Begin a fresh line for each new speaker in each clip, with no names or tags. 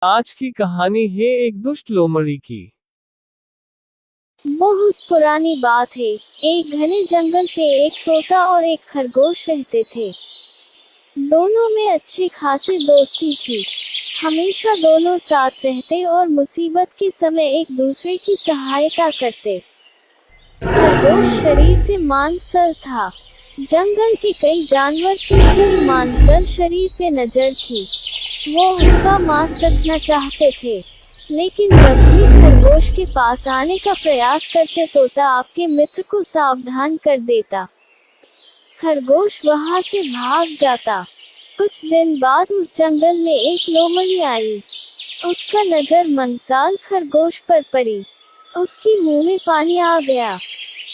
आज की कहानी है एक दुष्ट लोमड़ी की।
बहुत पुरानी बात है। एक घने जंगल पे एक तोता और एक खरगोश रहते थे। दोनों में अच्छी खासी दोस्ती थी। हमेशा दोनों साथ रहते और मुसीबत के समय एक दूसरे की सहायता करते। खरगोश शरीर से मांसल था। जंगल के कई जानवर की उसके मांसल शरीर पे नजर थी। वो उसका मांस चखना चाहते थे, लेकिन जब भी खरगोश के पास आने का प्रयास करते तोता आपके मित्र को सावधान कर देता। खरगोश वहां से भाग जाता। कुछ दिन बाद उस जंगल में एक लोमड़ी आई। उसका नजर मंसाल खरगोश पर पड़ी। उसकी मुंह में पानी आ गया।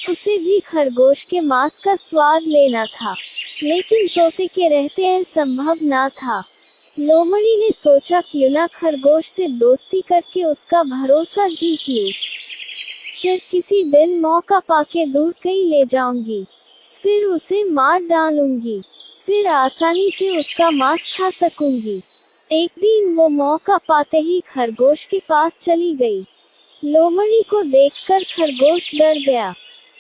उसे भी खरगोश के मांस का स्वाद लेना था, लेकिन तोते के रहते यह संभव ना था। लोमड़ी ने सोचा क्यों ना खरगोश से दोस्ती करके उसका भरोसा जीत लूं। फिर किसी दिन मौका पाके दूर कहीं ले जाऊंगी, फिर उसे मार डालूंगी, फिर आसानी से उसका मांस खा सकूंगी। एक दिन वो मौका पाते ही खरगोश के पास चली गई। लोमड़ी को देखकर खरगोश डर गया,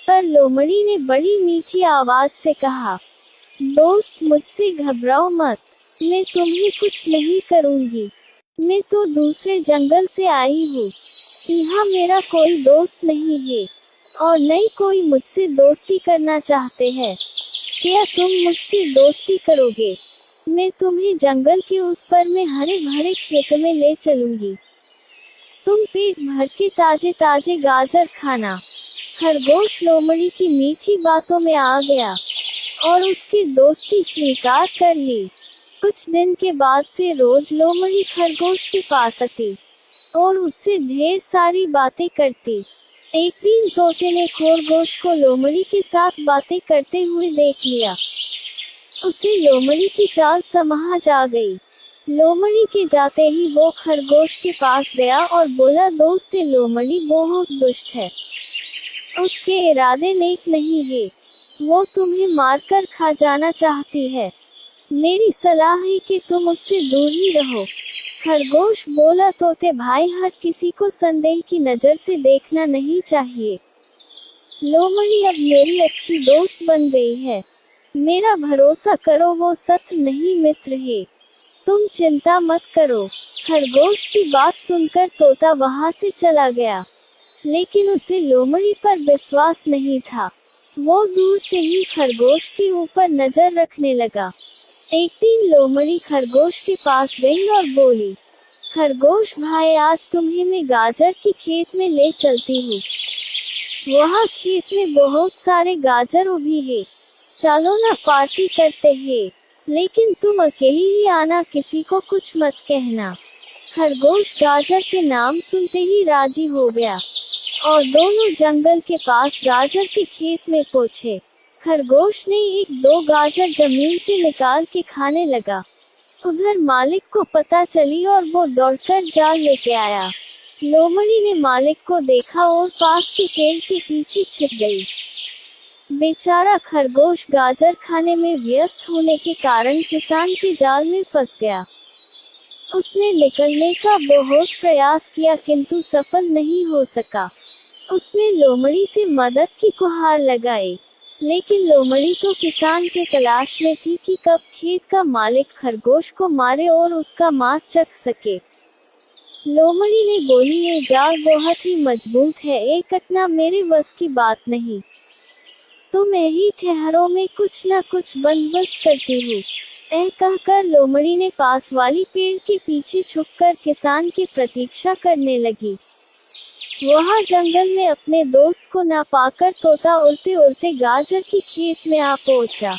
पर लोमड़ी ने बड़ी मीठी आवाज से कहा, दोस्त मुझसे घबराओ मत, मैं तुम्हें कुछ नहीं करूंगी। मैं तो दूसरे जंगल से आई हूँ। यहाँ मेरा कोई दोस्त नहीं है, और न ही कोई मुझसे दोस्ती करना चाहते हैं। क्या तुम मुझसे दोस्ती करोगे? मैं तुम्हें जंगल के उस पर में हरे भरे खेत में ले चलूंगी। तुम पेट भर के ताजे ताजे गाजर खाना। खरगोश लोमड़ी की मीठी बातों में आ गया और उसकी दोस्ती स्वीकार कर ली। कुछ दिन के बाद से रोज लोमड़ी खरगोश के पास आती और उससे ढेर सारी बातें करती। एक दिन तोते ने खरगोश को लोमड़ी के साथ बातें करते हुए देख लिया। उसे लोमड़ी की चाल समझ आ गई। लोमड़ी के जाते ही वो खरगोश के पास गया और बोला, दोस्त लोमड़ी बहुत दुष्ट है। उसके इरादे नेक नहीं है। वो तुम्हें मारकर खा जाना चाहती है। मेरी सलाह है कि तुम उससे दूर ही रहो। खरगोश बोला, तोते भाई, हर किसी को संदेह की नजर से देखना नहीं चाहिए। लोमड़ी अब मेरी अच्छी दोस्त बन गई है। मेरा भरोसा करो, वो सत्य नहीं मित्र है। तुम चिंता मत करो। खरगोश की बात सुनकर तोता वहां से चला गया, लेकिन उसे लोमड़ी पर विश्वास नहीं था। वो दूर से ही खरगोश के ऊपर नजर रखने लगा। एक दिन लोमड़ी खरगोश के पास गई और बोली, खरगोश भाई, आज तुम्हें मैं गाजर के खेत में ले चलती हूँ। वहाँ खेत में बहुत सारे गाजर उगी है। चलो ना पार्टी करते हैं, लेकिन तुम अकेली ही आना, किसी को कुछ मत कहना। खरगोश गाजर के नाम सुनते ही राजी हो गया और दोनों जंगल के पास गाजर के खेत में पहुंचे। खरगोश ने एक दो गाजर जमीन से निकाल के खाने लगा। उधर मालिक को पता चली और वो दौड़कर जाल लेके आया। लोमड़ी ने मालिक को देखा और पास के पेड़ के पीछे छिप गई। बेचारा खरगोश गाजर खाने में व्यस्त होने के कारण किसान के जाल में फंस गया। उसने निकलने का बहुत प्रयास किया, किंतु सफल नहीं हो सका। उसने लोमड़ी से मदद की गुहार लगाई, लेकिन लोमड़ी तो किसान के तलाश में थी कि कब खेत का मालिक खरगोश को मारे और उसका मांस चख सके। लोमड़ी ने बोली, ये जाल बहुत ही मजबूत है, ये कटना मेरे बस की बात नहीं। तुम यही ठहरो, में कुछ न कुछ बंदोबस्त करती हूँ। कहकर लोमड़ी ने पास वाली पेड़ के पीछे छुपकर किसान की प्रतीक्षा करने लगी। वहाँ जंगल में अपने दोस्त को ना पाकर तोता उड़ते उड़ते गाजर के खेत में आ पहुँचा।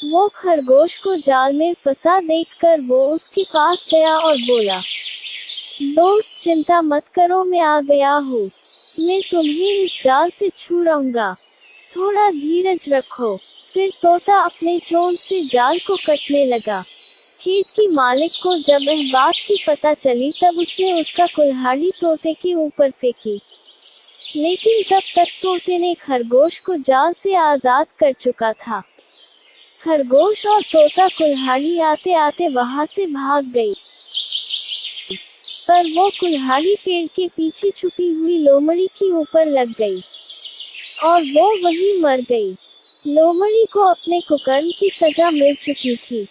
वो खरगोश को जाल में फंसा देखकर वो उसके पास गया और बोला, दोस्त चिंता मत करो, मैं आ गया हूँ। मैं तुम्हें इस जाल से छुड़ाऊंगा, थोड़ा धीरज रखो। फिर तोता अपने चोंच से जाल को कटने लगा। खेत की मालिक को जब यह बात की पता चली, तब उसने उसका कुल्हाड़ी तोते के ऊपर फेंकी, लेकिन तब तक तोते ने खरगोश को जाल से आजाद कर चुका था। खरगोश और तोता कुल्हाड़ी आते आते वहां से भाग गई। पर वो कुल्हाड़ी पेड़ के पीछे छुपी हुई लोमड़ी के ऊपर लग गई और वो वहीं मर गई। लोमड़ी को अपने कुकर्म की सजा मिल चुकी थी।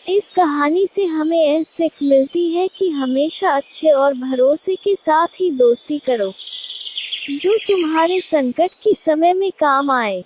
इस कहानी से हमें यह सीख मिलती है कि हमेशा अच्छे और भरोसे के साथ ही दोस्ती करो, जो तुम्हारे संकट के समय में काम आए।